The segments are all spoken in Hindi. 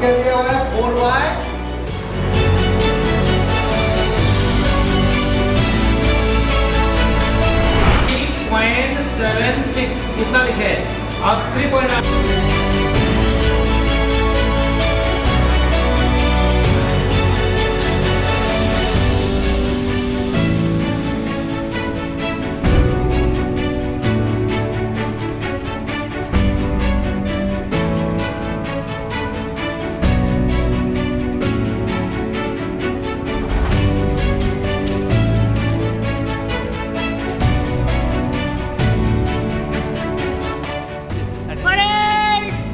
क्या दिया हुआ है 4y 3.76 कितना लिखे अब 3.8 Ready?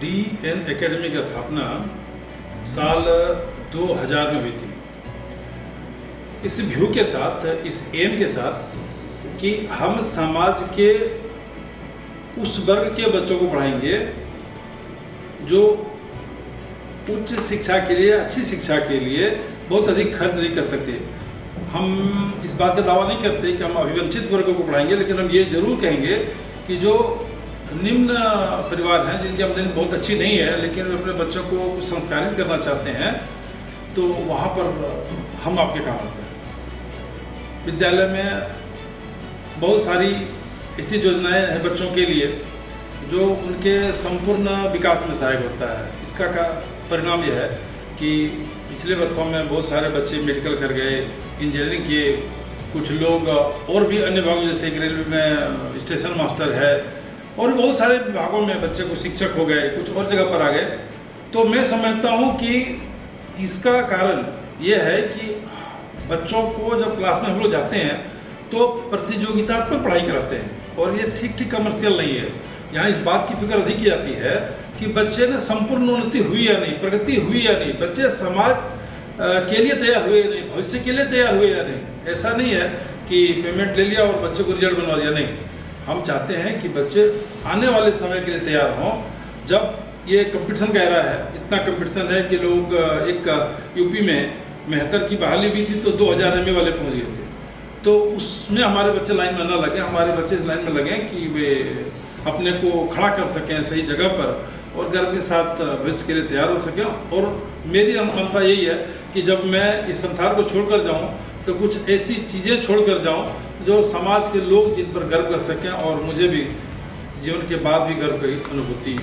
DN एकेडमी की स्थापना साल 2000 में हुई थी। इस व्यू के साथ, इस एम के साथ कि हम समाज के उस वर्ग के बच्चों को पढ़ाएंगे जो उच्च शिक्षा के लिए, अच्छी शिक्षा के लिए बहुत अधिक खर्च नहीं कर सकते। हम इस बात का दावा नहीं करते कि हम अभिवंचित वर्गों को पढ़ाएंगे, लेकिन हम ये जरूर कहेंगे कि जो निम्न परिवार हैं, जिनकी आमदनी बहुत अच्छी नहीं है लेकिन वे अपने बच्चों को कुछ संस्कारित करना चाहते हैं, तो वहाँ पर हम आपके काम आते हैं। विद्यालय में बहुत सारी ऐसी योजनाएं हैं बच्चों के लिए जो उनके संपूर्ण विकास में सहायक होता है। इसका परिणाम यह है कि पिछले वर्षों में बहुत सारे बच्चे मेडिकल कर गए, इंजीनियरिंग किए, कुछ लोग और भी अन्य विभागों जैसे कि रेलवे में स्टेशन मास्टर है, और बहुत सारे विभागों में बच्चे को शिक्षक हो गए, कुछ और जगह पर आ गए। तो मैं समझता हूँ कि इसका कारण ये है कि बच्चों को जब क्लास में हम लोग जाते हैं तो प्रतियोगितात्मक पढ़ाई कराते हैं, और ये ठीक कमर्शियल नहीं है। यहाँ इस बात की फिक्र अधिक की जाती है कि बच्चे ने संपूर्ण उन्नति हुई या नहीं, प्रगति हुई या नहीं, बच्चे समाज के लिए तैयार हुए या नहीं, भविष्य के लिए तैयार हुए या नहीं। ऐसा नहीं है कि पेमेंट ले लिया और बच्चे को रिजल्ट बनवा दिया, नहीं। हम चाहते हैं कि बच्चे आने वाले समय के लिए तैयार हों। जब ये कंपटीशन का एरा है, इतना कंपटीशन है कि लोग एक यूपी में 73 की बहाली भी थी तो 2000 MA वाले पहुंच गए थे। तो उसमें हमारे बच्चे लाइन में न लगे, हमारे बच्चे इस लाइन में लगें कि वे अपने को खड़ा कर सकें सही जगह पर और गर्व के साथ भविष्य के लिए तैयार हो सकें। और मेरी मनसा यही है कि जब मैं इस संसार को छोड़कर जाऊं तो कुछ ऐसी चीज़ें छोड़कर जाऊं जो समाज के लोग जिन पर गर्व कर सकें और मुझे भी जीवन के बाद भी गर्व की अनुभूति